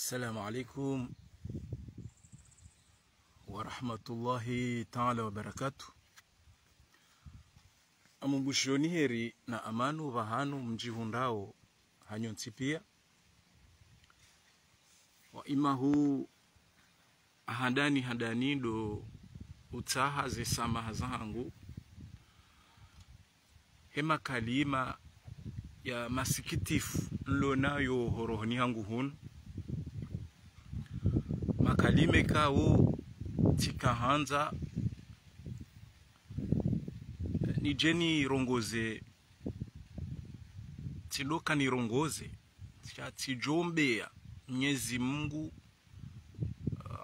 السلام عليكم ورحمة الله تعالى وبركاته. Amubushoni heri na amanu vahanu mjihundao hanyonsi pia wa imahu hadani do utaha ze samaha zangu hema kalima ya masikitifu nlonayo horohoni hangu hun makalime kao tikahanza nijeni rongoze tiloka nirongoze tijombea Mwenyezi Mungu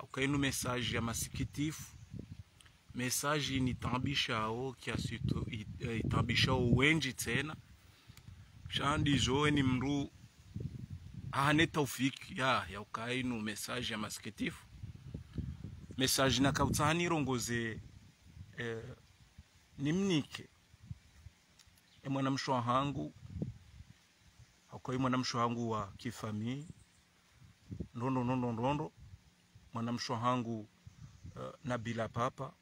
ukainu message ya masikitifu message nitambishao kiasi itambishao wengi tena shandi zoe ni mru hane taufiki ya ukainu message ya masikitifu message na kautani rongoze nimnike mwana mshwa hangu haukoi mwana mshwa hangu wa kifami ndondo mwana mshwa hangu Nabila Papa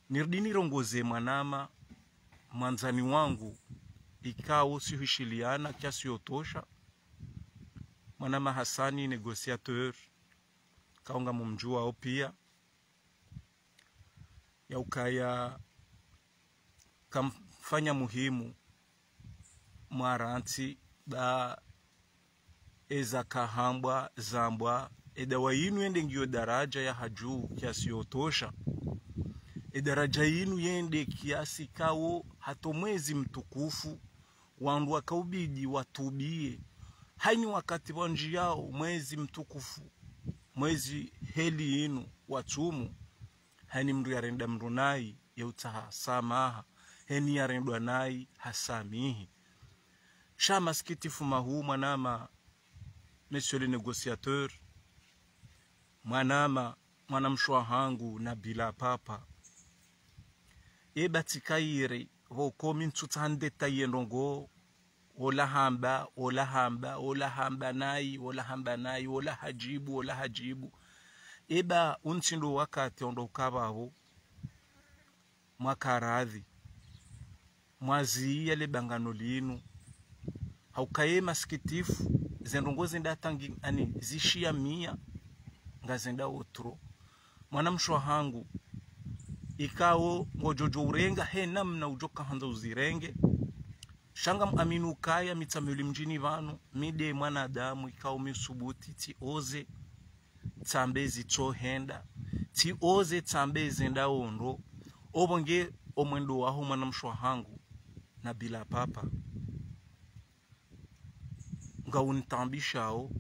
nirdini rongoze mwanama mwanzani wangu ikao sihishiliana kiasi yotosha mwanama Hasani negociateur kaunga mumjua au pia ya ukaya kamfanya muhimu mwaranti da eza kahambwa zambwa edawa yinu yende ngiyo daraja ya hajuu kiasi yotosha edaraja yinu yende kiasi kao hato mwezi mtukufu wandu wakaubidi watubie haini wakati wanji yao mwezi mtukufu mwezi heli yinu watumu hani mru yarenda mrunai ya utaha samaha heni yarendwa nai hasamihi shama sikitifu mahu mwanama monsieur le négociateur mwanama mwanamshwa hangu Nabila Papa batikaire vokomi ntutande tayendongo ola hamba nai ola hajibu untindo wakati ondo ukababo mwakaradhi mwazi yale bangano linu haukaye masikitifu zendongozi ndatangi ani zishia mia ngazenda otro mwanamshwa hangu ikao ngojojo urenga he namna ujoka hanza uzirenge shanga aminu kaya mitamuli mjini vanu mide mwanadamu ikao misubuti ti oze tambezi tohenda ti oze tambezi nda ondo obonge omwendo waho mwanamshwa hangu Nabila Papa nga untambishao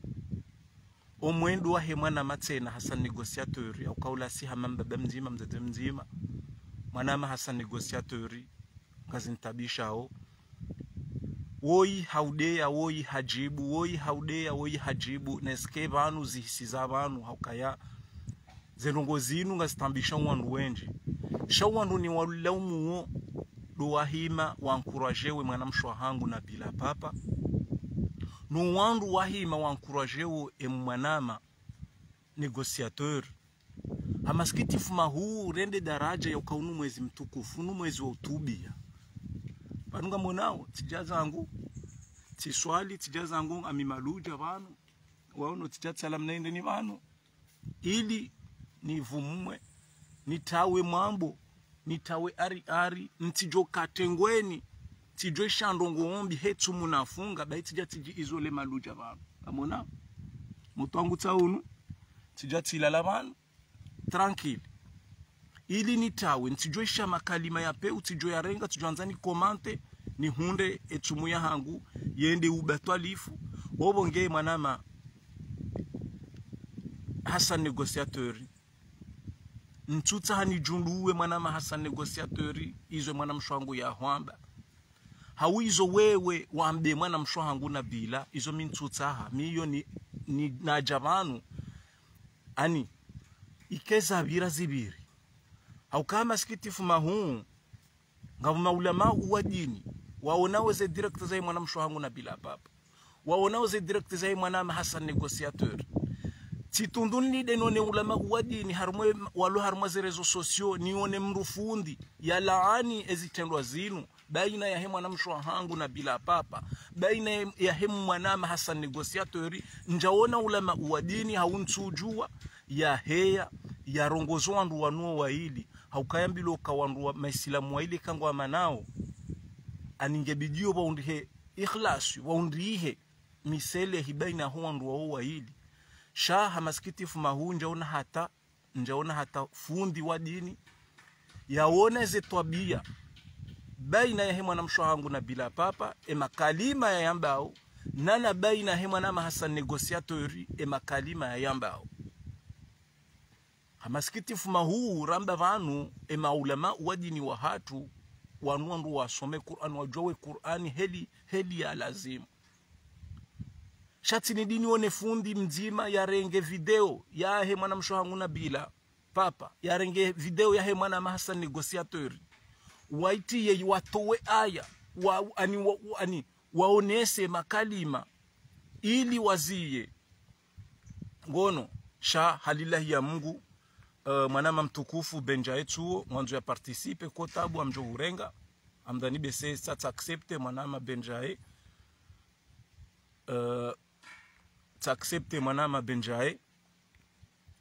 omwendo wahe mwana matena Hassan negociateur ya ukaula si hamamba mzima mzade mzima mwanama Hassan negociateur ngazintabishao woi haudea woi hajibu neske vanu zihisiza vanu haukaya zenongozinu ngazitambisha wandu wenji shawandu ni walaumu do wahima wankurajewe mwanamshwa hangu Nabila Papa no wandu wahima wankurajewe mwanama negociateur hamasikitifu mahu rende daraja ya ukaunu mwezi mtukufu nu mwezi wa utubia panunga monao tijazangu tiswali tijazangu amimaluja vanu waono tijatsala mnaende ni vanu ili nivumwe nitawe mambo nitawe ari ntijo katengweni tijo shandongo ombi hetu munafunga baitija tiji izole maluja vanu amona mutwangu taunu tijatila vanu tranquille ili nitawe ntijoisha makalima ya peu tijo ya renga tijoanzani komante ni hunde etumu ya hangu yende ubatwalifu obonge mwanama Hassan negociateur ntuta hani junduwe mwanama Hassan negociateur izo mwanamshwangu ya hwamba hawizo wewe wambe mwanamshwangu Nabila izo mintutaha miyo ni najavanu ani ikeza bira zibiri au kama sikitifu mahu ngavu maulama wa dini waonawe ze director za mwanamshwa hangu Nabila Papa waonao ze direct za mwanama Hassan negociateur titunduni denone ulama wadi ni harmwe walo harmwe ze rezo sosio nione mrufundi ya laani ezitendwa zinu baina ya hemu na mshwa hangu na bila papa baina ya hemu mwanama Hassan negociateur njaona ulama wadini hauntujua ya heya ya rongozo wandu wanuo waili haukayambilo kawandu wa maislamu waili kangwa manao aningebidio waundihe ikhlasi waundihe misele hibaina huwandu wao waili shaha maskitifu mahunja njaona hata fundi wa dini yaona ze twabia baina ya hema na mshwangu na bila papa makalima ya yambao nana baina hema na Hassan negociateur makalima ya yambao hamaskitifu mahu ramba vanu maulama wa dini wa hatu wanuandu wasome Qur'an wajowe Qur'ani heli ya lazimu shati ni dini one fundi mzima ya renge video ya he mwana mshohangu na bila papa ya renge video ya he mwana Hassan negociateur waiti ye watowe aya waonese makalima ili waziye ngono sha halillahi ya Mungu mwanama mtukufu Benjae Chuo mwanzo ya participe kwa tabu amjo urenga amdani bese sasa accepte mwanama Benjae t'accepte mwanama Benjae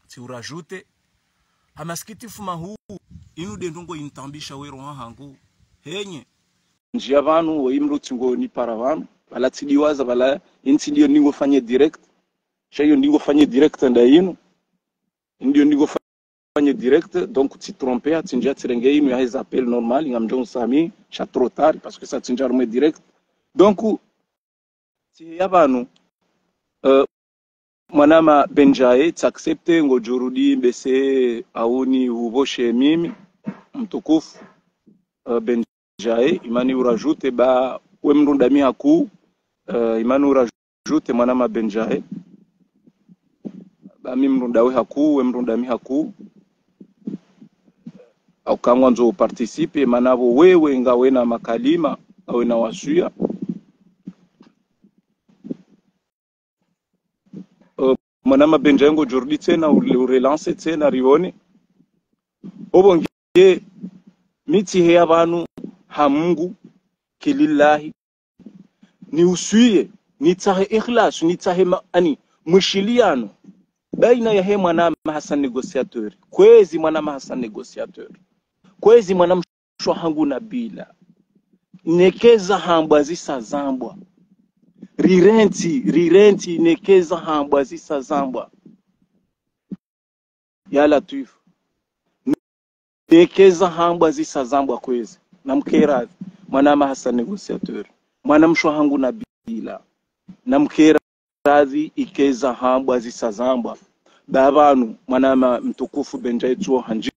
ti urajute hamaskitifu mahu inu dendongo intambisha wero hangu henye njia vanu wa imruti ngo ni para vanu bala tidiwaza bala inti ndio ningo fanye direct shayo ningo fanye direct nda inu ndio ningo fanye direct donc ti tromper tinja tirenge inu ya les appels normal ngamjon sami cha trop tard parce que ça tinja rume direct donc ti yabanu mwanama Benjae t'accepte ngo jurudi bese auni uboshe mimi mtukufu Benjae imani urajute ba we mrundami haku imani urajute mwanama Benjae ba mimi mrundawe haku we mrundami haku au kangwa nzo participe manavo wewe ngawe na makalima au na wasuya mwanama Benjae ngo jurudi tena urelance tena rione obonge miti hea vanu ha Mungu kilillahi ni usuye ni tahe ikhlas ni tahe mushiliano baina ya he mwanama Hassan negociateur kwezi mwanama Hassan negociateur kwezi mwanama mshwa hangu na bila nekeza hambwa zisa zambwa rirenti nekeza hambwa zisa zambwa ya Latif nekeza hambwa zisa zambwa kwezi na mkera mwanama Hassan negociateur mwana mshwa hangu na bila na mkera radhi ikeza hambwa zisa zambwa babanu mwanama mtukufu Benjae Chuo hanji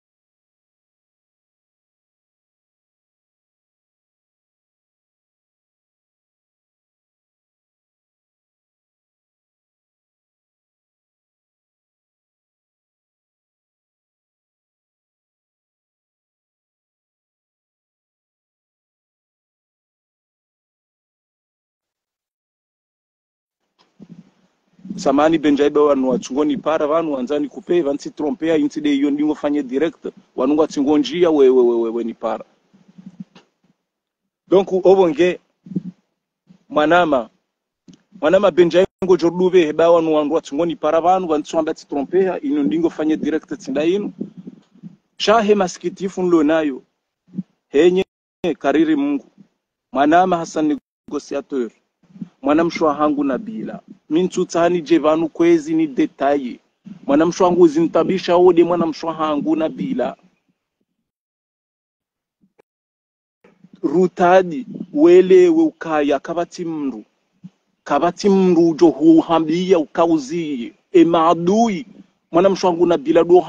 samani Benjae ba wanu watungoni para vanu wanzani kupe vansi trompea inti de iyo ndingo fanye direct wanu watungonjia we ni para donc obonge mwanama Benjae ngo jorduve ba wanu watungoni para vanu vansi wambati trompea ino ndingo fanye direct tinda ino shahe maskitifu nlo nayo henye kariri Mungu mwanama Hassan negociateur mwana mshwa hangu na bila mintu tani jevanu kwezi ni detaye mwana mshwa hangu zintabisha ode mwana mshwa hangu na bila rutadi welewe ukaya kabati mru jo huhambia ukauzie maadui mwana mshwa hangu na bila do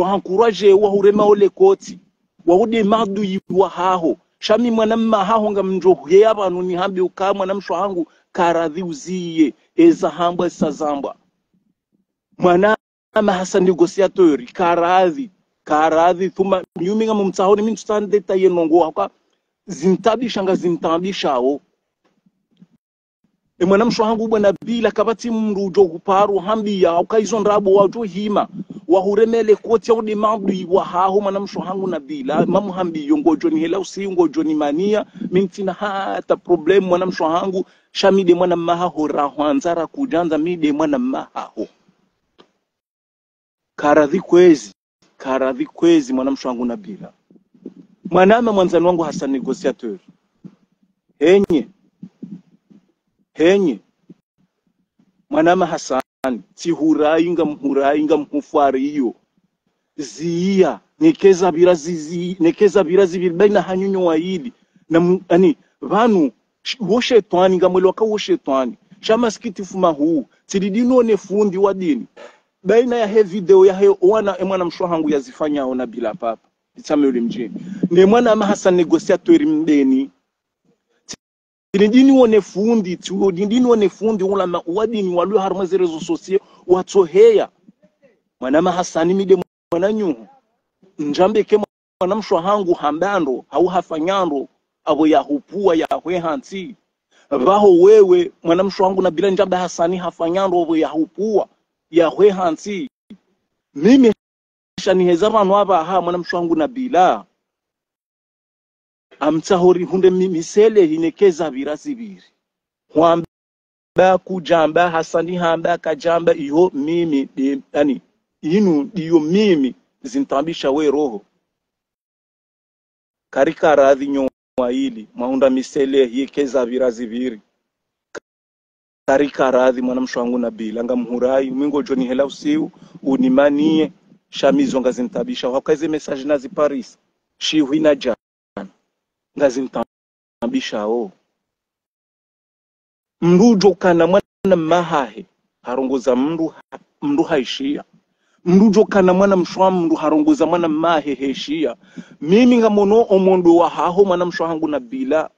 hankuraje hurema ole koti waude maadui wa haho shami mwanamma haho ngamnjohe abantu ni hambi ukamwa na mshwa hangu karadhi uziye eza hambwa sazambwa mwanama Hassan negociateur karadhi thuma myuminga mumtsahoni min tutande tayenongo haka zintabisha o mwana mshangu bwana bila kabati mrujo kuparu hambia ukaizo ndrabo wajo hima wahuremele koti au dimabdi wa haho mwana mshangu na bila mamu hambiyo ngojo ni hela usi ngojo ni mania mintina hata problem mwana mshangu shamide mwana mahaho rahwanzara kujanza mide mwana mahaho karadhi kwezi mwana mshangu na bila mwanama mwanzani wangu hasa negociateur henye mwanama Hasani tihurai nga mhufari iyo ziya nekeza birazi bilbaina hanyunyo waidi na ani vanu wo shetani ngamwele waka wo shetani shama skitifu mahu tididino ne fundi wa dini baina ya he video ya he wana mwana mshwahangu yazifanya na bila papa itsameli mjini ne mwana ama Hasani negociateur mbeni dini wone fundi ulama wadini walu harmaze rezo sosie watoheya mwanama Hasani mide mwana nyuhu njambe ke mwana mshwahangu hambando hau hafanyando abo ya hupua ya hwe hanti baho wewe mwana mshwahangu na bila njambe Hasani hafanyando abo ya hupua ya hwe hanti mimi shani hezaba nwaba ha mwana mshwahangu na bila amtahori hunde misele hinekeza birazi biri hwamba kujamba Hasani hamba kajamba iyo mimi yani inu iyo mimi zintambisha we roho karika radhi nywa hili maunda misele hikeza birazi biri karika radhi mwana mshwangu na bila ngamhurai mingo joni hela usiu unimanie shamizo ngazintabisha wakaze message nazi Paris shiwina ja ngazintambisha o mrujo kana mwana mahahe harongoza mndu haishia mrujo kana mwana mshwamndu harongoza mwana mahe heshia mimi ngamono omondo wa haho mwana mshwangu na bila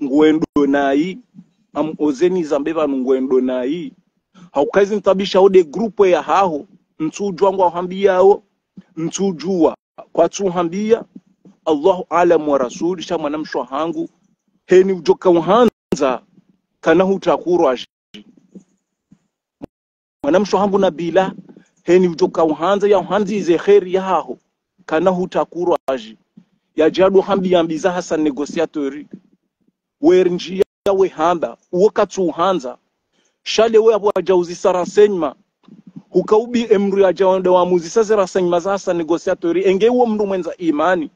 ngwendo nai am ozeni zambeva ngwendo nai haukazi ntabisha ode grupo ya haho ntujwa ngwa hambiyao ntujua kwa tuhambia Allahu alam wa rasul sha mwana mshwahangu heni ujoka uhanza kana hutakuru aji mwana mshwahangu na bila heni ujoka uhanza ya uhanzize kheri ya haho kana hutakuru aji ya jadu hambi yambiza Hasani negociatori wernjia we hamba wakati uhanza shale we abo ajauzi sarasenyma hukaubi emru ya jawanda wa muzisa sarasenyma za Hasani negociatori enge uo mndu mwenza imani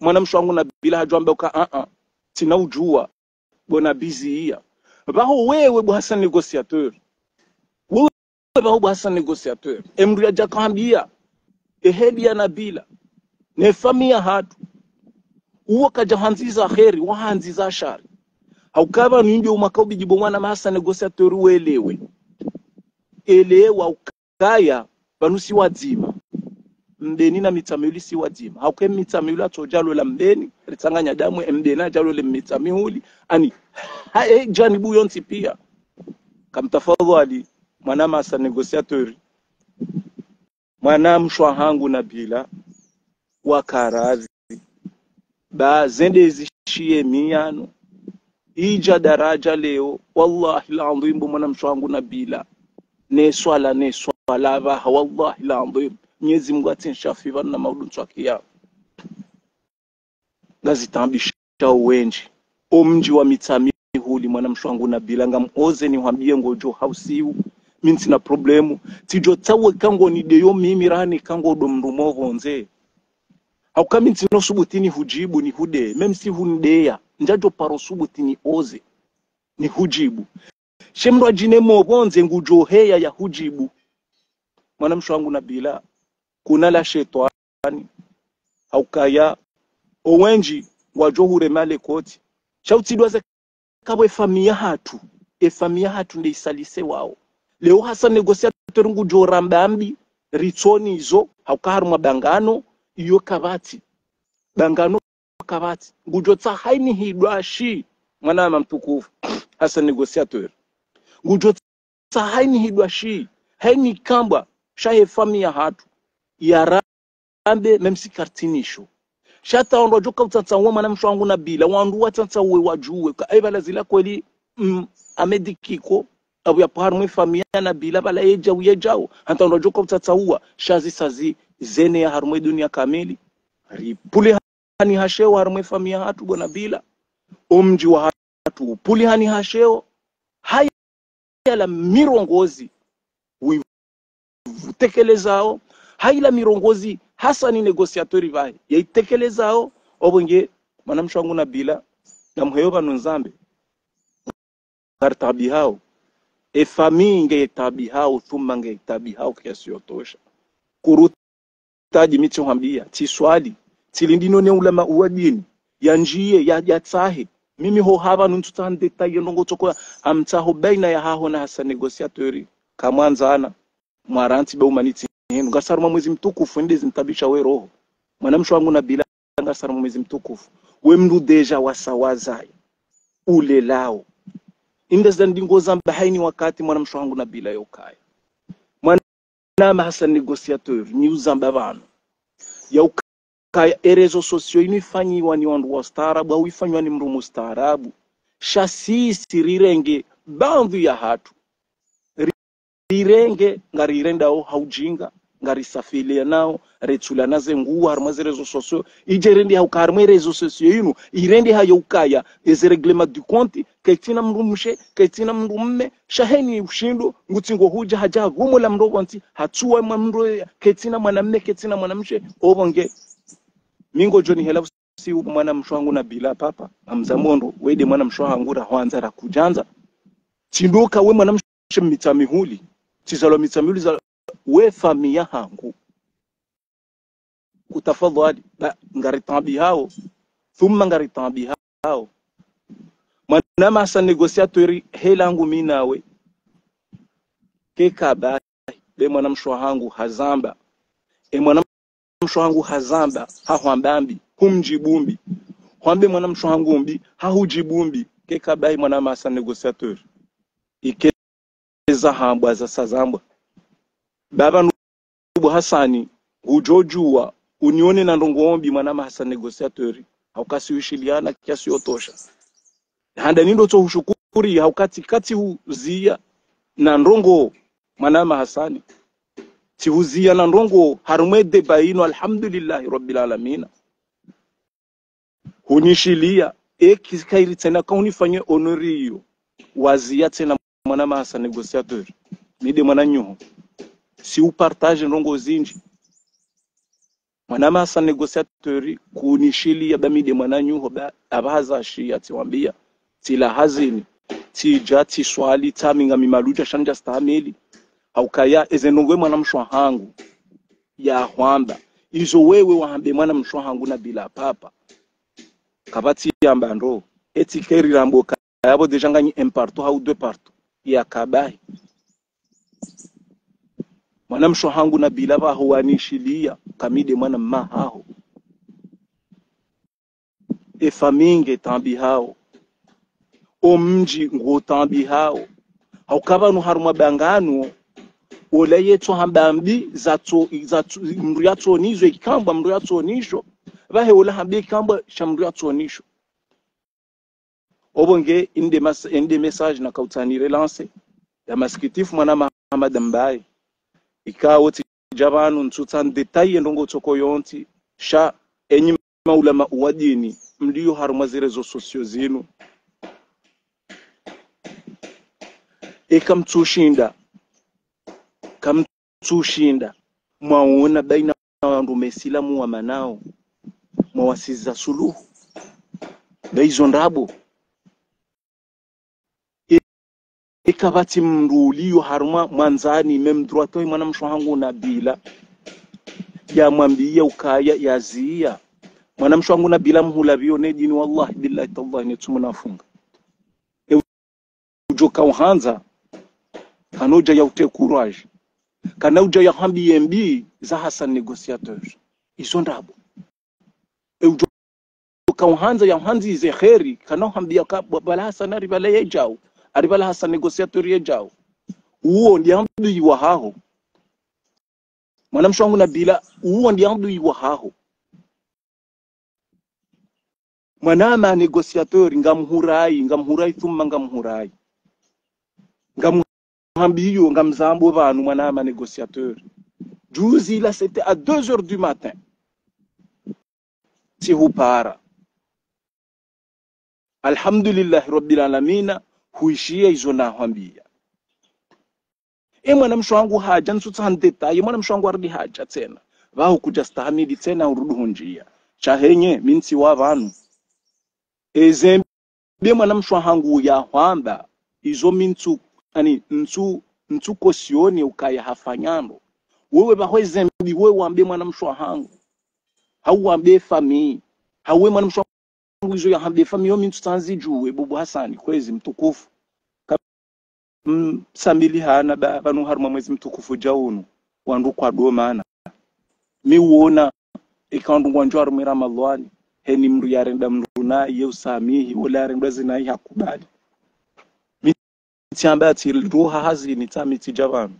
mwana mshwangu na bila hajwambe uka tina ujua bona busy iya baho wewe bu Hasani negociateur wewe baho bu Hasani negociateur emru ya jakambia ehedi ya nabila ne famia hatu uwa kajahanziza kheri wahanziza shari haukaba nindi umakaobi jibo mwana Hasani negociateur uelewe elewa ukaya banusi wadzima mbeni na mitamuli si wadzima hauke mitamuli atojalo la mbeni ritanganya damu mbena jalo le mitamuli ani hae janibu yonti pia kamtafadhali mwana Hasani negociateur mwana mshwahangu na bila wakaradhi ba zende zishie miano ija daraja leo wallahi alazim mwana mshwangu na bila ne swala ba wallahi alazim Mwenyezi Mungu atinshafiva na maudu twakia ngazitambisha uwenji omji wa mitami huli mwana mshwangu na bila ngamoze ni hambie ngojo hausiu minti na problemu tijo tawe kango ni deyo mimi rani kango do mrumo honze haukami ntino subutini hujibu ni hude memsi hundeya njajo paro subutini oze ni hujibu shemro ajine mobonze ngujo heya ya hujibu mwana mshwangu na bila kuna la shetani haukaya owenji wajohure male koti shauti doze kabwe famia hatu famia hatu ndi isalise wao leo Hasani negociateur ngujo rambambi ritoni izo haukaharu mabangano iyo kabati bangano kabati ngujo tsa haini hidwashi mwana mtukufu Hasani negociateur ngujo tsa haini hidwashi haini kamba shahe famia hatu ya rambe memsi kartinisho shata ondojoka utatsanwa mwana mshwangu na bila wandu watatsawe wajuwe ka ebala zila kweli amedikiko abu ya parmwe famia na bila bala yejao hanta unajoko utatsaua shazi sazi zene ya harmwe dunia kamili puli hani hasheo harmwe famia hatu bona bila omji wa hatu puli hani hasheo haya la mirongozi uitekelezao haila mirongozi hasa ni negosiatori vahe yaitekelezao obonge mwanamsho wangu na bila na mheyoba nunzambe kartabi hao famii ngetabi hao thumma ngetabi hao kiasi yotosha kurutaji micho hambia tiswali tilindino ne ulama uadini ya njie ya tsahe mimi ho haba nuntutande tayo ndongo toko amtaho baina ya haho na hasa negosiatori kamwanzana mwaranti be umaniti henu ngasaruma mwezi mtukufu ndezi ntabisha we roho mwanamsho wangu na bila ngasaruma mwezi mtukufu we mndu deja wasawazai ule lao indezi ndingo zamba haini wakati mwanamsho wangu na bila yokaya mwana hasa negociateur ni uzamba bana yokaya erezo sosio inifanyiwa ni wandu wa staarabu au ifanywa ni mrumu staarabu shasisi rirenge bandhu ya hatu rirenge ngarirenda o haujinga ngarisafilia nao retsula naze nguwa harmaze rezo sosio ijerendi haukarme rezo sosio yinu irendi hayokaya ezereglema du compte ketina mrumshe ketina mrumme shaheni ushindo ngutsingo huja haja gumo la mrogo nti hatua mamro ketina mwanamme ketina mwanamshe obonge mingo joni hela si mwana mshwangu na bila papa amzamondo wede mwana mshwangu ra hwanza ra kujanza tindoka we mwana mshe mitamihuli tizalo mitamihuli za we famia hangu kutafadhali ngaritambi hao thumma ngaritambi hao mwana hasa negosiatori helangu minawe kekaba be mwana mshwangu hazamba mwana mshwangu hazamba hahwambambi humjibumbi hwambe mwana mshwangu mbi hahujibumbi kekaba mwana hasa negosiatori ikeza hambwa za sazambwa baba nubu hasani hujojua unione na ndongombi mwana hasa negosiatori haukasi ushiliana kiasi yotosha handa nindo to hushukuri haukati kati huzia na ndongo mwana hasani ti huzia na ndongo harumede baino alhamdulillah rabbil alamin hunishilia ekikairi tena kaunifanye honorio wazia tena mwana hasa negociateur nide mwana nyuho si u partage ndongo zinji mwana hasa negociateur kunishilia bamide mwana nyuho abaza shia tiwambia tila hazini tija tiswali taminga mimaluja shanja stameli haukaya ezenongwe mwana mshwa hangu ya hwamba izo wewe wahambe mwana mshwa hangu na bila papa kabati yamba ndo etikeri rambo kayabo deja ngani imparto au deux partout ya kabai mwana mshwa hangu na bila ba huanishilia kamide mwana mahaho faminge tambi hao omji ngotambi hao haukaba no haruma bangano ole yetu hambambi zato mru yatonizo ikamba mru yatonisho bahe ola hambi ikamba shamru yatonisho obonge inde message na kautani relance ya maskitifu mwana Muhammad Mbaye ikawo tijabanu ntutan detail ndongo toko yonti sha enyi maulama uwadini mlio haruma zirezo sosio zinu kamtushinda mwaona baina wandu mesilamu wa manao mwasiza suluhu baizo ndabo ikabati mrulio haruma mwanzani memdroto mwana mshwangu na bila ya mwambia ukaya yazia mwana mshwangu na bila mhulabio ne dini wallahi billahi tallahi ne tumunafunga ujoka uhanza kanoja ya ute courage kanauja ya hambi mb za hasa negociateur izo ndabo ujoka uhanza ya hanzi ze khairi kanao hambi ya bala hasa na ribala yejao aribala hasa negociateur yejao uo ndi amdu wa haho mwana mshwangu na bila uo ndi amdu wa haho mwana ma negociateur ngamhurai thumma ngamhurai ngamuhambiyo ngamzambo vanu mwanama négociateur. Juzi là c'était à 2 heures du matin. Si hupara. Alhamdulillah rabbil alamina huishia hizo na hambia. Mwana mshwangu haja nsutsan detail mwana mshwangu arudi haja tena. Vaho kuja stahamidi tena urudu hunjia. Chahenye minsi wa vanu. Ezembe mwana mshwangu ya hwamba izo mintu ani ntu kosioni ukaya hafanyano. Wewe baho ezembi wewe wambe mwana mshwangu. Hau wambe famii. Hawe mwana mshwangu izo ya hambe famii yo mintu tanzi juwe bubu Hasani kwezi mtukufu. Samili hana banu haruma mwezi mtukufu jaunu wandu kwa domana mi uona ikandu ngwanjo haruma Ramadhani heni mru yarenda mru na ye usamihi wala yarenda zina yakubali mitiamba til ruha hazini tamiti javanu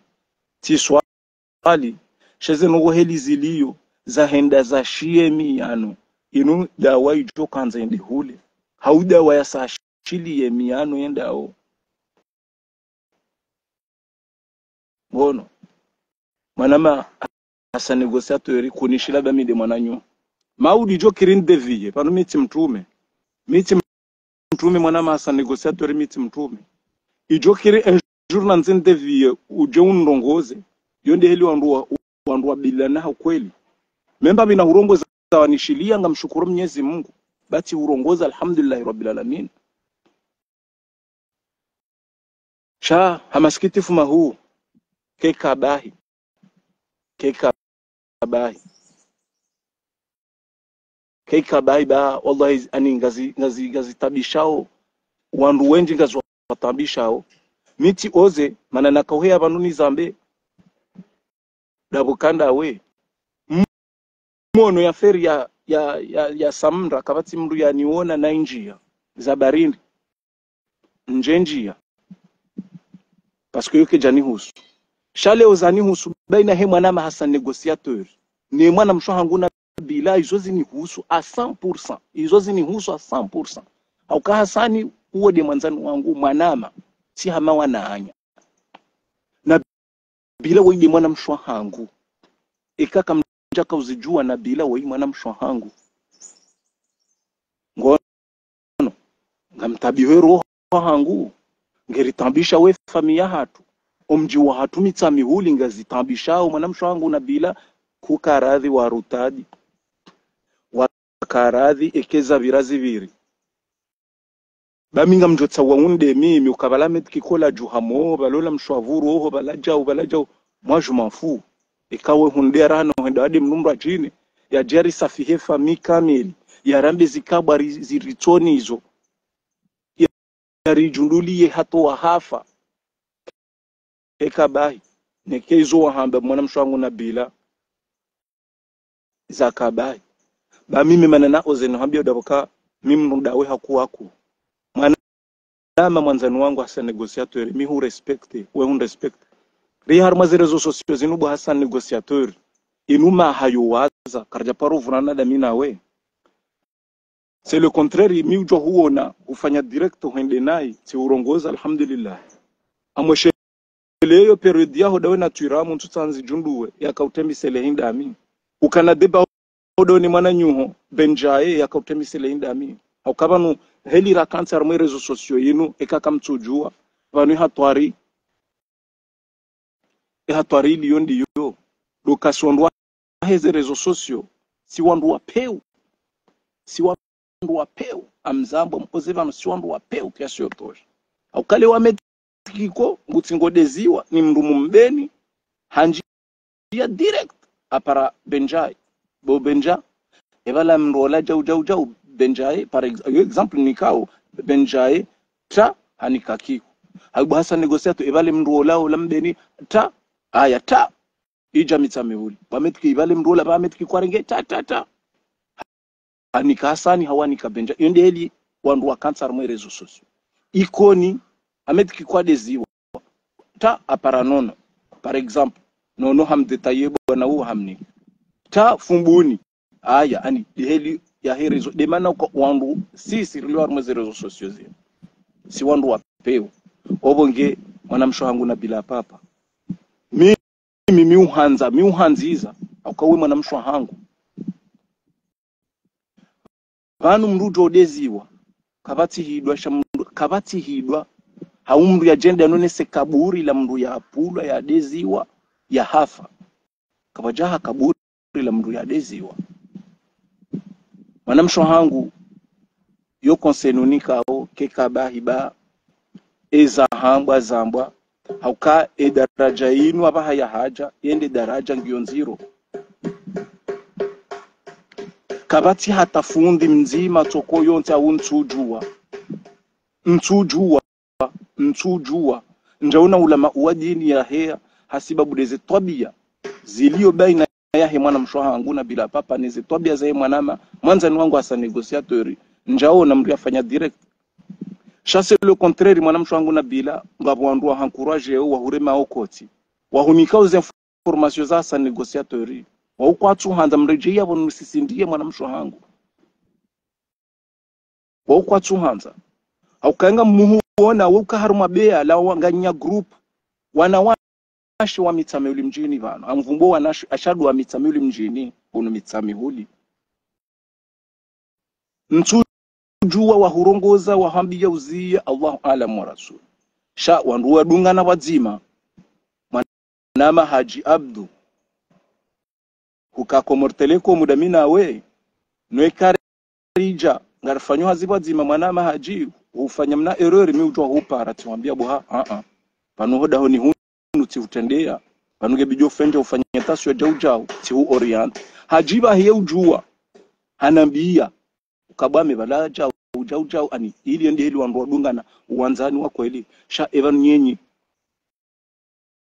tiswali sheze no heli ziliyo za henda za shiemi yano inu dawa ijo kanza ende hule hauda wa yasa shili yemiano yendao bono manama asa négociateur kunishila ba mide mwananyo maudi jo kirin devie pano miti mtume mwanama asa négociateur miti mtume ijo kiri un jour nanzen devie uje unrongoze yonde heli wandu bilana kweli memba bina urongoza wanishilia ngamshukuru Mwenyezi Mungu bati urongoza alhamdulillah rabbil alamin sha hamasikitifu mahu kekabahi ba wallahi ani ngazi tabishao wandu wengi ngazi watabishao miti oze mana nakauhea vanuni zambe dabukanda we mono ya feri ya samra kabati mru ya niona na njia za barindi njenjia parce que yoke jani husu shale ozani husu baina he mwana Hassan négociateur ni mwana mshwangu na bila izozi ni husu a 100%, izozi ni husu a 100%. Hauka Hasani uwo de mwanzani wangu mwanama si hama wanaanya na bila wewe mwana mshwangu ikaka mjaka uzijua na bila wewe mwana mshwangu ngono ngamtabiwe roho hangu ngeritambisha we familia hatu omji wa hatu mitami huli ngazitambishao mwana mshwangu na bila kukaradhi wa rutadi wakaradhi ekeza virazi viri baminga mjotsa waunde mimi ukabala metkikola juhamo balola mshwavuru oho balajao moi je m'en fous ikawe hundera no henda adi mnumra jini ya jeri safihe fami kamili ya rambe zikabwa ziritoni hizo ya rijunduliye hato wa hafa ekabahi nekezo wahamba mwana mshwangu na bila zakabahi ba mimi manana ozeno hambio daboka mimi ndawe hakuwaku mwana mwanzani wangu Hassan négociateur mi hu respecte we hu respect ri har mazerezo sociaux zinu bu Hassan négociateur inuma hayo waza karja paro vurana da mina we c'est le contraire mi ujo huona ufanya direct hende nai ti urongoza alhamdulillah amweshe leyo period yaho dawe naturamu ntutsanzi junduwe yakautemisele hinda ami ukana deba odoni mwana nyuho benjaye yakautemisele hinda ami haukabanu heli ra cancer mwe rezo sociaux yinu ekakamtsujua vanu hatwari liyondi yo dokasondwa heze rezo sociaux si wandu wa peu amzambo mkozevano si wandu wa peu kiasio tosha haukale wame kiko ngutsingodeziwa ni mndumu mbeni hanjia direct apara benjai bo benja evala mrola jau benjai par exemple nikao benjai ta hanikakiko habu Hassan négociateur evale mrola ola mbeni ta aya ta ija mitamehuli bametki evale mrola bametki kwarenge ta hanika Hasani hawanika benja yonde heli wandu wa cancer mwe rezo sociaux ikoni ametki kwa deziwa ta aparanono par exemple nono ham detaye bwana u hamni ta fumbuni aya ani heli ya herezo de mana kwa wandu sisi rilio armeze rezo sociaux si wandu wa peu obonge mwana msho wangu na bila papa mimi miuhanziza aukawe mwana msho wangu vanu mrudo odeziwa kabati hidwa haumru ya jenda yanonese kaburi la mru ya apulwa ya deziwa ya hafa kabajaha kaburi la mru ya deziwa mwana msho wangu yo konsenunika o kekabahiba eza hambwa zambwa hauka daraja inu aba haya haja yende daraja ngionziro kabati hata fundi mzima toko yonte au ntujua njaona ulama uadini ya hea hasibabu deze twabia zilio baina yahe mwana mshwaha wangu na bila papa neze twabia zae mwanama mwanza ni wangu hasa negociatori njaona mru yafanya direct chasse le contraire mwana mshwaha wangu na bila ngabwandua hankuraje wa hurema okoti wahunika uze information za hasa negociatori wa uko atu handa mrejea wonu sisindie mwana mshwaha wangu wa uko atu handa haukaenga muhuona wuka haruma bea la wanganya group wanawashi wa mitameli mjini vano amvumbo wanashi ashadu wa mitameli mjini uno mitamihuli ntujua wa hurongoza wa hambia uzia Allahu alam wa rasul sha wanduwa dungana wadzima mwanama Haji Abdu hukakomorteleko mudamina we nwekarija ngarfanyo haziba dzima mwanama Haji ufanya mna error mi utwa hupara tuambia boha pano hoda honi hunu ti utendea pano gebijo fende ufanya tasu ya jau ti hu orient hajiba hiye ujua hanambia ukabame balaja jau ani ili ndi hili wandu wadungana uwanzani wa kweli sha evan nyenyi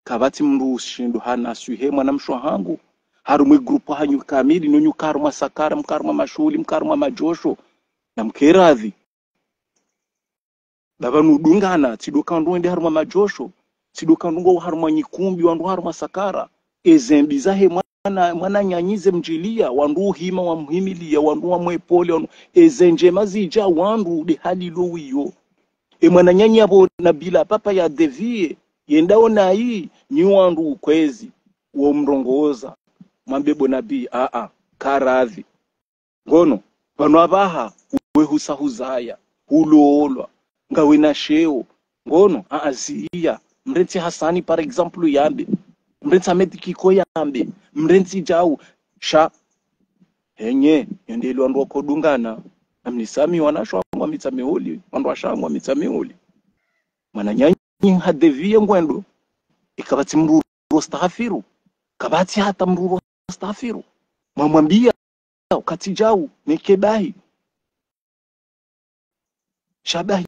kabati mndu ushindu hana suhe mwana mshwa hangu harumwe grupo hanyu kamili nonyu karma sakara mkarma mashuli mkarma majosho na mkeradhi baba nudungana tidoka ndo ende haruma majosho tidoka ndo haruma nyikumbi wandu haruma sakara ezembi zahe mwana nyanyize mjilia wandu hima wa muhimilia wandu wa mwepole wandu ezenje mazija wandu de hali lowiyo mwana nyanyi abo na bila papa ya devie yendao na hii ni wandu ukwezi wo mrongoza mambebo nabii karadhi ngono bano abaha we husahuzaya huloolwa ngawe na sheo ngono aziya mrenti Hasani par exemple yambe mrenti Ahmed Kiko yambe mrenti jau sha henye yendelo wandu kodungana amnisami wanashwa mitameholi wandu washangwa mitameholi mwana nyanyi hadevie ngwendo ikabati mruru stahafiru kabati hata mruru stahafiru mwambia ukati jau nekebahi shabahi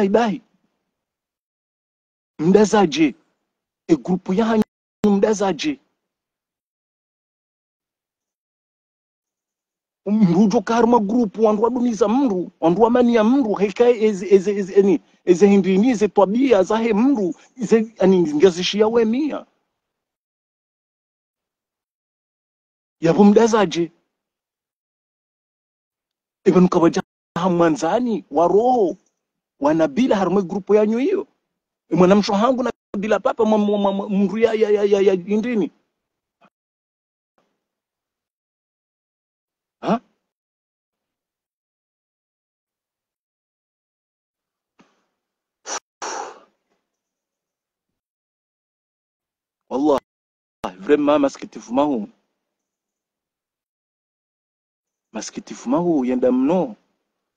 bahi mdazaje grupu ya hanyu mdazaje mrujo karma grupu wandu wadumiza mru wandu wamani ya mru hekae eze hindini ze twabia zahe mru ze ani ngazishia wemia yabo mdazaje ibn kabaja hamwanzani wa roho wanabila harumwe grupu yanyu hiyo mwana msho hangu na bila papa mru ya indini والله vraiment maskitifu mahu yenda mno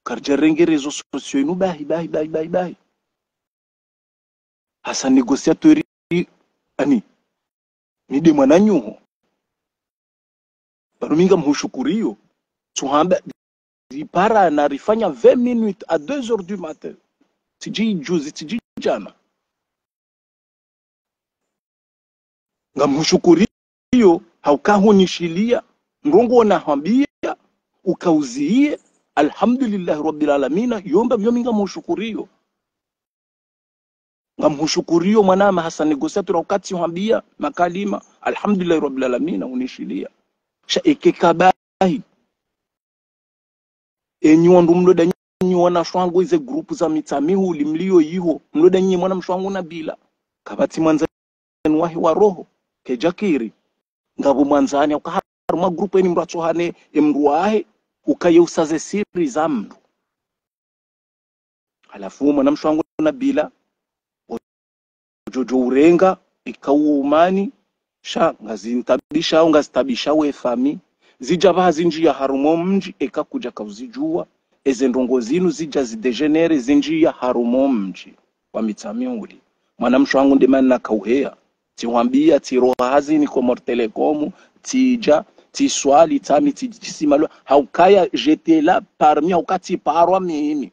karjarenge rezo sosio inu bahi hasa negociatori ani nide mwananyuho baruminga mhushukurio tuhamba dipara na rifanya 20 minutes à 2 heures du matin tiji juzi tiji jana ngamhushukurio haukahunishilia ndongo na hambia ukauzie alhamdulillah rabbil alamin yomba byominga mhushukurio ngamhushukurio mwanama hasa negociator wakati hambia makalima alhamdulillah rabbil alamin unishilia sha ekekabahi enyu mloda nyi wana shwangu ize grupu za mitamihuli mlio yiho mloda nyi mwana mshwangu na bila kabati mwanzani wahi wa roho kejakiri ngabo mwanzani ukaharuma grupu eni mratsohane emruahe ukaye usaze siri za mndu alafu mwanamsho wangu na bila jojo urenga ikawu umani sha ngazintabisha au ngazitabisha we fami zija bazi njia harumo mji ekakuja kavuzijua eze ndongo zinu zija zidegenere zinjia harumo mji wa mitamiuli mwanamsho wangu ndemani na kauhea tiwambia tiroha hazini kwa Telecom tija tiswali tami tisimalwa haukaya j'étais là parmi haukati parwa mimi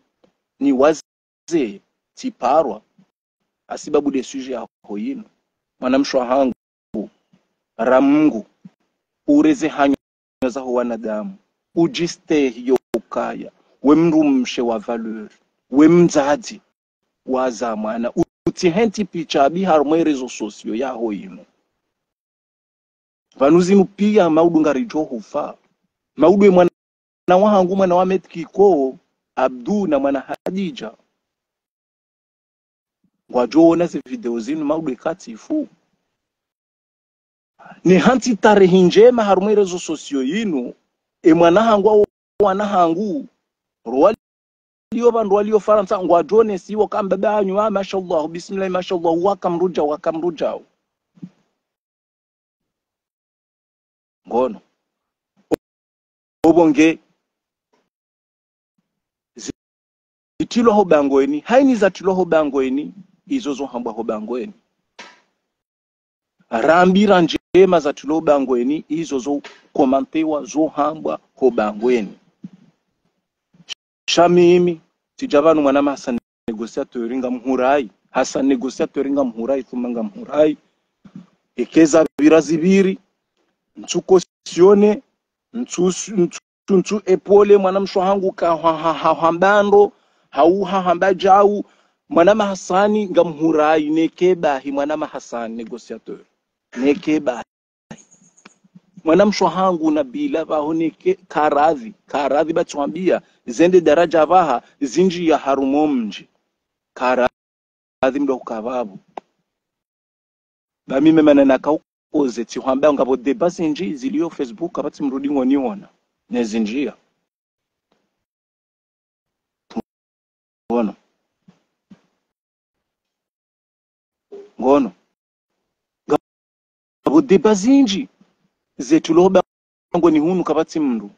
ni waze tiparwa asibabu de sujet yako yino mwanamsho wangu ramungu ureze hanyo za wanadamu ujiste hiyo ukaya we mrumshe wa valeur we mzazi wa zamana utihenti picha biharumwe rezo sosio yaho yino vanuzinu pia maudu ngarijo hufa maudu mwana wahangu mwana wa metkiko Abdu na mwana Hadija wajona ze video zinu maudu katifu ni hanti tarehe njema harumwe rezo sosio yino mwana hangu wana hangu rwali liyo bandu waliyo faransa ngwajone siwo kamba banyu mashallah bismillah mashallah wakamruja ngono obonge zitilo ho bangoeni haini za tilo ho bangoeni izo zo hamba ho bangoeni rambira njema za tilo bangoeni izo zo komantewa zo hamba ho bangoeni shamimi tijabanu mwana Hassan negociateur nga mhurai Hassan negociateur nga mhurai tumanga mhurai ekeza birazibiri ntuko sione ntu epole mwana mshwangu ka hambando hauha hambajau mwana Hassani nga mhurai nekeba hi mwana Hassan negociateur nekeba mwana mshwangu na bila bahoneke karadhi batwambia zende daraja baha zinji ya harumo mji karadhi mdo kukababu bamime manana kaukoze tihwambia ngabo debasi nji zilio Facebook abati mrudi ngoniona nezinjia ngono ngabo debasi nji zetuloba ngoni hunu kabati mndu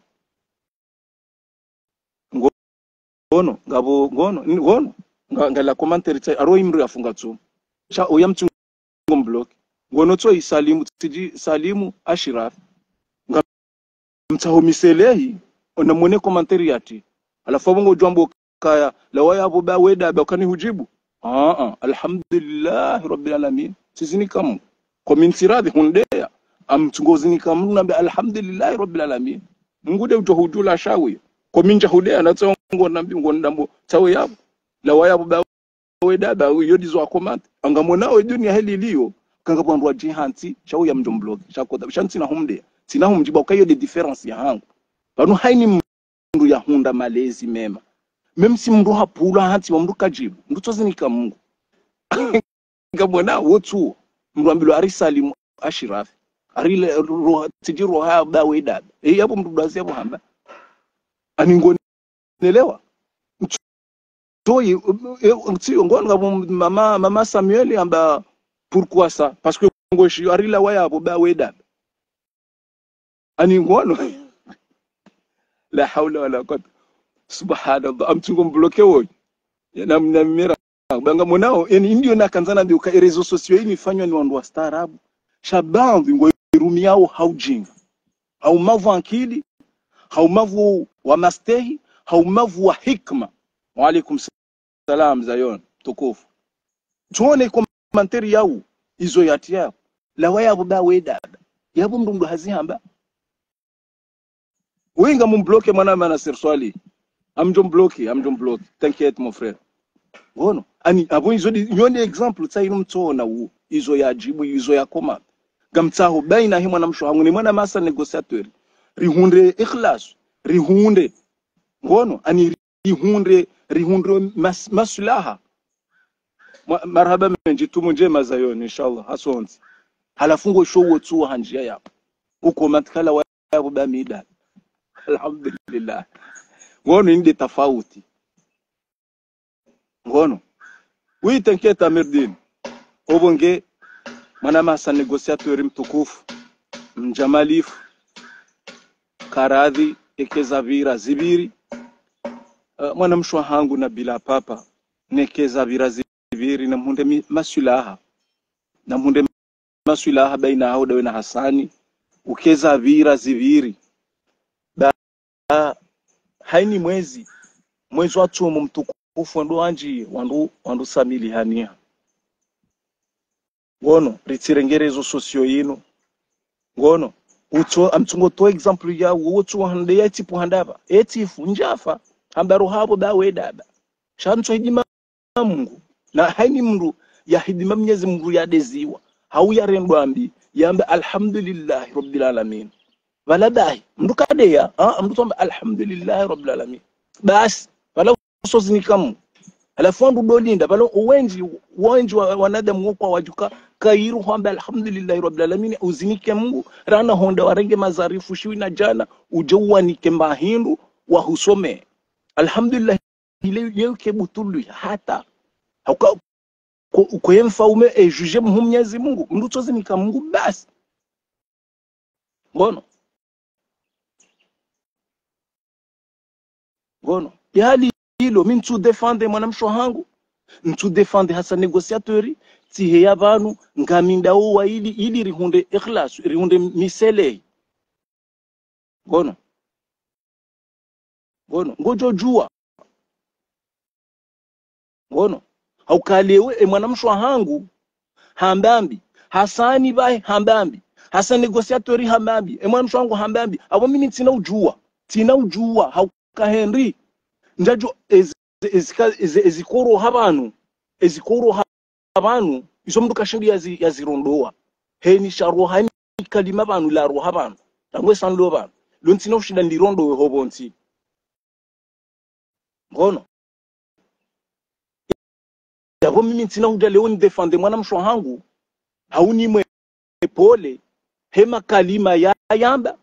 ngono ngabo ngono ngala commentaire tsa aro imru afunga tso cha oyamtu block ngono tso isalimu tiji salimu Ashraf ngamtsahomiselehi onamone commentaire yati alafu bongo jombo kaya lawaya abo ba weda bakani hujibu alhamdulillah rabbil alamin sizini kam community radhi hundea amtungozini kam nabe alhamdulillah rabbil alamin ngude utohudula shawi kominja hudea na tsongo nambi ngondambo tawe yabo lawaya abo ba weda ba yodizo akomante angamona o dunia heli liyo kanga bwandwa jihanti shawo ya mjomblog shakota shanti na humde sina humjiba ukayo de difference ya hangu banu haini mndu ya hunda malezi mema memsi mndu hapula hanti wa mndu kajibu mndu tozinika Mungu ngamona wotu mndu ambilo arisalimu Ashraf arile tijiro haya ba weda hapo mndu dazi hapo hamba aningonelewa toi ngona mama Samuel amba pourquoi ça parce que ngoshi arila waya abo ba weda ani ngono la hawla wala quwwata subhanallah amtungo bloqué wo na mera banga monao yani ndio na kanzana ndio ka rezo sociaux hii mifanywa ni wandu wa staarabu shabandu ngo irumiao haujinga haumavu akili haumavu wa mastehi haumavu wa hikma wa alaikum salam zayon tukufu tuone komanteri yao izo yati yao la waya buba weda yabo mndu hazihamba wenga mumbloke mwana mana serswali amjombloke t'inquiète mon frère ngono ani abo izo yone example tsa ino mtona u izo ya jibu izo ya koma gamtsaho baina hi mwana msho hangu ni mwana masa negociateur rihunde ikhlas rihunde ngono ani rihunde maslaha marhaba menji tumunje mazayoni inshallah hasonzi halafungo showo tu hanjia yapo uko matkala wa yabo bamida alhamdulillah ngono inde tofauti ngono uitenketa mirdin obonge manama Hassan negociateur mtukufu mjamalifu karadhi ekezavira zibiri mwana mshwa hangu na bila papa nekezavira zibiri na mhunde masulaha baina hao dawe na Hasani ukezavira zibiri ba haini mwezi wa tumu mtukufu ndo anji wandu samili hania ngono ritirengerezo sosio yino ngono uto amtungo to example ya wotu hande ya tipu handaba etifu njafa ambaro habo dawe daba shanto hidima Mungu na haini mndu ya hidima Mwenyezi Mungu ya deziwa hau ya rendwambi yamba alhamdulillah rabbil alamin wala dai mndu kade ya mndu tomba alhamdulillah rabbil alamin bas wala usozini kamu alafu ndu dolinda wala uwenji wanadamu kwa wajuka kairu hamba alhamdulillah rabbil alamin uzinike Mungu rana honda warenge mazarifu shiwi na jana ujowa nikemba hindu wa husome alhamdulillah ile kebutulu hata hauka ukuyemfa ume juge Mwenyezi Mungu mndu tozinika Mungu basi ngono yali hilo mimi tu defende mwanamsho hangu ntu defende hasa negociatori tihe yabanu ngaminda uwa ili rihunde ikhlas rihunde misele ngono ngojo jua ngono haukalewe mwanamsho hangu hambambi Hasani bai hambambi hasa negociatori hambambi mwanamsho hangu hambambi abo mimi tina ujua hauka Henry ndajo ezikoro habanu iso mndu kashindi yazirondoa heni sharoha ni kalima banu la roha banu tangwe sanlo banu lontina ushida ndirondo we hobonti ngono yabo mimi tina uja leo ni defende mwana mshwa hangu hauni mwe pole hema kalima ya yamba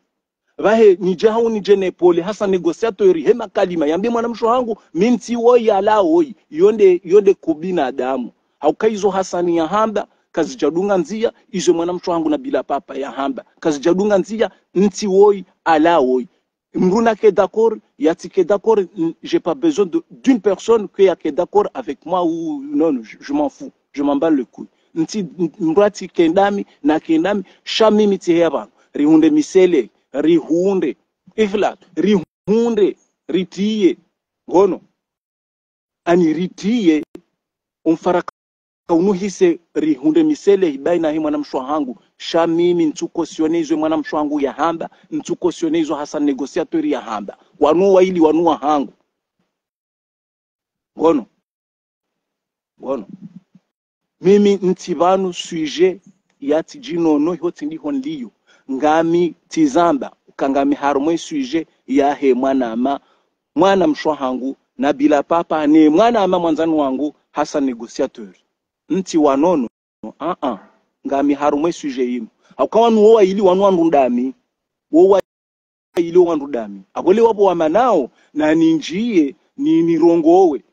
vahe nije hauni jene pole hasa negociateur hema kalima yambe mwana mshwa hangu minti woi ala woi yonde kubina damu haukaizo Hasani ya hamba kazi jadunga nzia izo mwana mshwa hangu na bila papa ya hamba kazi jadunga nzia nti woi ala woi mruna ke d'accord yati ke d'accord j'ai pas besoin d'une personne qui est d'accord avec moi ou non je m'en fous je m'en bats le cou nti mrati kendami na kendami shami miti heba rihunde misele rihunde ifla rihunde ritiye ngono ani ritiye umfaraka unuhise rihunde misele baina hi mwana mshwa hangu shamimi ntuko sionezwe mwana mshwa hangu ya hamba ntuko sionezwe hasa negociateur ya hamba wanua ili wanua hangu ngono mimi ntibanu sujet yati jinono hoti ndiho ndiyo ngami tizamba kangami harumwe sujet ya he mwana mshwa hangu na bila papa ni mwana ama mwanzani wangu hasa negociateur nti wanono ngami harumwe sujet yimu haukawa nuowa ili wanu ndami wowa ili wandu dami abole wabo wa manao na ninjie ni nirongowe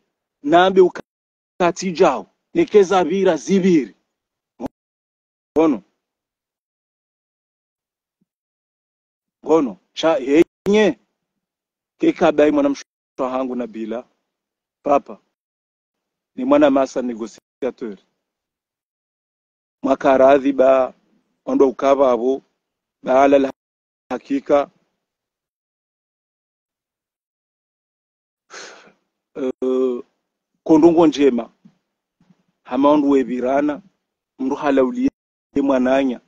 nambe ukati jao nekeza vira zibiri ngono cha yenye keka bai mwana mshwa hangu na bila papa ni mwana masa negociateur makaradhi ba ondo ukava abo baala hakika kondongo njema hamaundu webirana mndu halaulie mwananya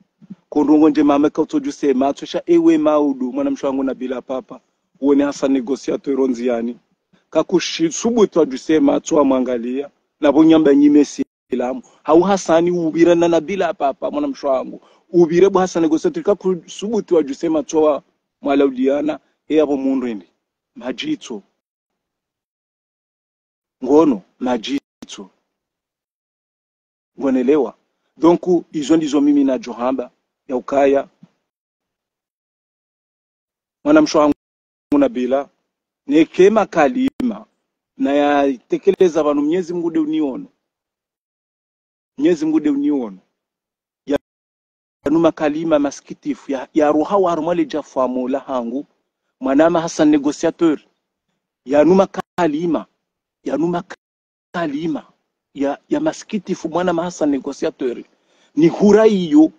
kondongo njema ameka utojuse matosha ewe maudu mwana mshwangu na bila papa uone hasa negociateur onziani kakushisubutu ajuse matwa mwangalia na bonyamba nyime silamu hau Hasani ubirana na bila papa mwana mshwangu ubire bo hasa negociateur kakusubutu ajuse matwa mwalauliana abo mundu ndi majito ngono majito gonelewa. Donc izo ndizo mimi na johamba ya ukaya mwana mshwangu na bila nekema kalima na ya tekeleza vanu Mwenyezi Mungu de uniono Mwenyezi Mungu de uniono ya numa kalima maskitifu ya ruha wa armale jafamu la hangu mwanama Hassan negociateur ya numa kalima ya maskitifu mwana Hassan negociateur ni hura iyo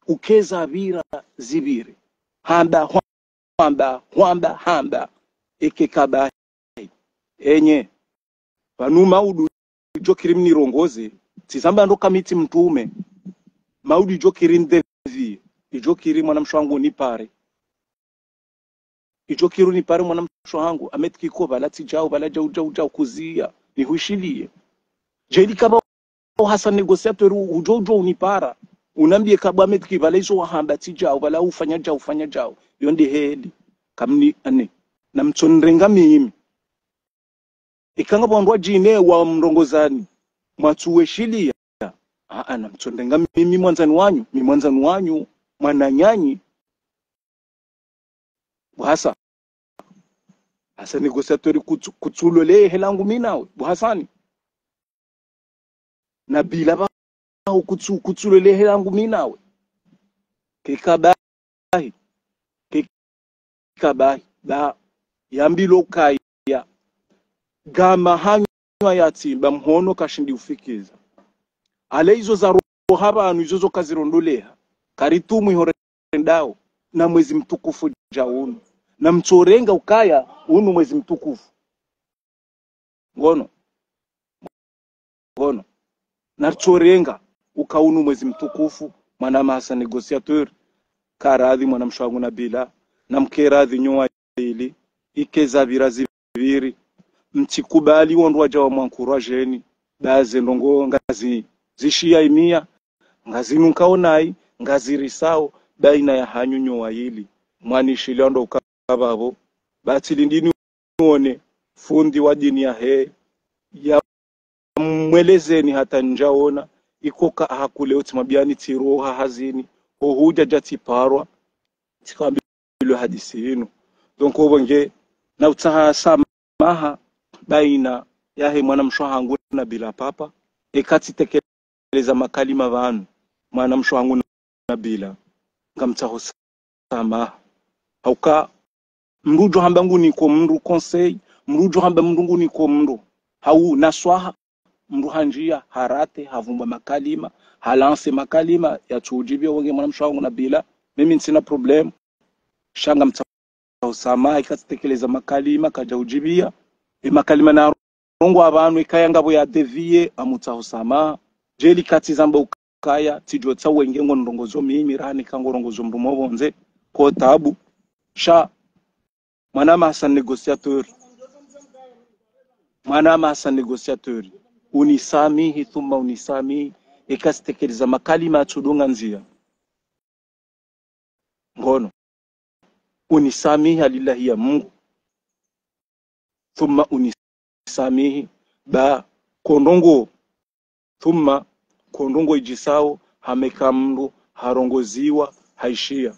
ukeza vira zibiri hamba eke kabahi enye vanu maudu jokiri mnirongoze tizamba ndo kamiti mtume maudu jokiri ndevi ijokiri mwana mshwangu ni pare ijokiru ni pare mwana mshwangu ametkiko vala tijao vala jau kuzia ni huishilie jeli kaba Hassan negociateur ujojo unipara unambie kabwa ametki vala izo wahamba tijao vala ufanya jao yonde heli kamni ane na mtsonrenga mimi ikanga bondwa jine wa mrongozani mwatuwe shilia na mtsonrenga mimi mwanzani wanyu mwana nyanyi buhasa hasa negociateur kutsulole helangu minawe buhasani na bila ba kutsulole helangu minawe kekabahi da yambilo kaya gama hanywa yatimba mhono kashindi ufikiza ale izo za roho abantu izo zo kazirondoleha karitumu ihorendao na mwezi mtukufu jaunu na mtsorenga ukaya unu mwezi mtukufu ngono na tsorenga ukaunu mwezi mtukufu mwana Hassan negociateur karadhi mwana mshwangu na bila na mkeradhi nyoa ili ikeza virazi viri mtikubali wondu waja wa mwankurajeni baze ndongo ngazi zishia imia ngazi nunkaonai ngazi risao baina ya hanyu nyoa ili mwani shiliondo ukababo batilindini uone fundi wa dini ya he ya mwelezeni hata njaona ikoka hakule utimabiani tiroha hazini huja jatiparwa tikambi hadisi hino donc obonge na utaha samaha baina yahe mwana mshwangu na bila papa ekati tekeleza makalima vanu mwana mshwangu na bila ngamtaho samaha hauka mrujo hamba nguni ko mru conseil mrujo hamba mrungu ni ko mru hau naswaha mru hanjia harate havumba makalima halance makalima ya tujibia wonge mwana mshwangu na bila mimi sina problem shanga mtausama ikatekeleza makalima kaja ujibia makalima na rongo abantu ikaya ngabo ya devie amutausama jeli kati zamba ukaya tijotsa wenge ngo ndongozo mimi rani kango rongozo mrumo bonze ko tabu sha mwana Hassan negociateur unisamihi thumma unisamihi ikatekeleza makalima tudunga nzia ngono unisamihi lillahi ya Mungu thumma unisamihi ba kondongo thumma kondongo ijisao hamekamru harongoziwa haishia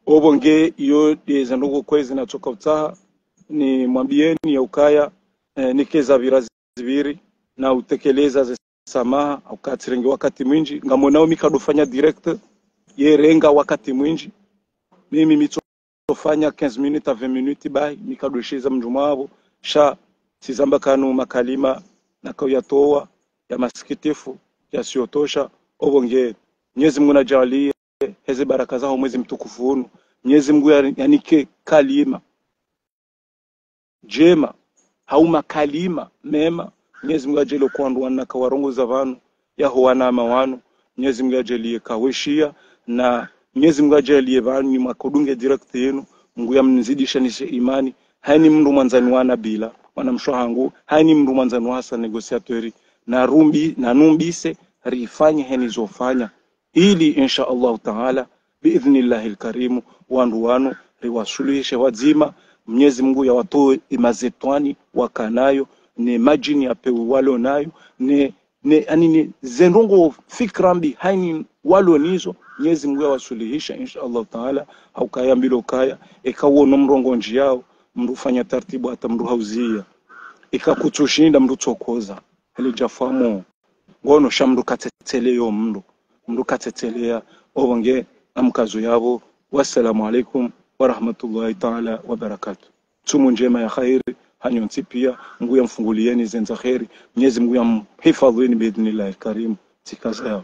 obonge iyo dezandogo kwezi natoka utaha ni mwambieni ya ukaya nikeza virazi viri na utekeleza samaha ukatirengi wakati mwinji ngamonao mikadofanya direct yerenga wakati mwinji mimi mitofanya 15 minutes 20 minutes bai mikadosheza mjumabo sha sizamba kanu makalima na kuyatoa ya masikitifu yasiyotosha obonge Mwenyezi Mungu najalie heze baraka zao mwezi mtukufu Mwenyezi Mungu yanike kalima jema hauma kalima mema Mwenyezi Mungu ajele kuandu na kawarongoza vanu yaho wana mawanu Mwenyezi Mungu ajalie kaweshia na Mwenyezi Mungu ajalie vanu ni makodunge direct yenu Mungu yamnizidisha nishe imani haini mndu mwanzani wana bila wana mshohangu haini mndu mwanzani wa Hassan negociateur na numbise rifanye heni zofanya ili insha Allah taala biidhnillahi alkarim wandu wanu riwasuluhishe wazima Mwenyezi Mungu ya watoe mazetwani wakanayo ne majini ya pewe walo nayo ne anini zenongo fikrambi haini walo nizo Mwenyezi Mungu ya wasuluhisha inshallah taala haukaya mbilo kaya ekawo no mrongo njiyao mrufanya taratibu hata mru hauzia ikakutushinda mru tsokoza ile jafamo ngono shamru kateteleyo mru katetelea obonge amkazo yabo. Wassalamu alaikum warahmatullahi taala wabarakatuh. Tumu njema ya khairi hanyonsi pia Mungu yamfungulieni zenza khairi, Mwenyezi Mungu yamhifadhini biidhnillah karim tikaza yao.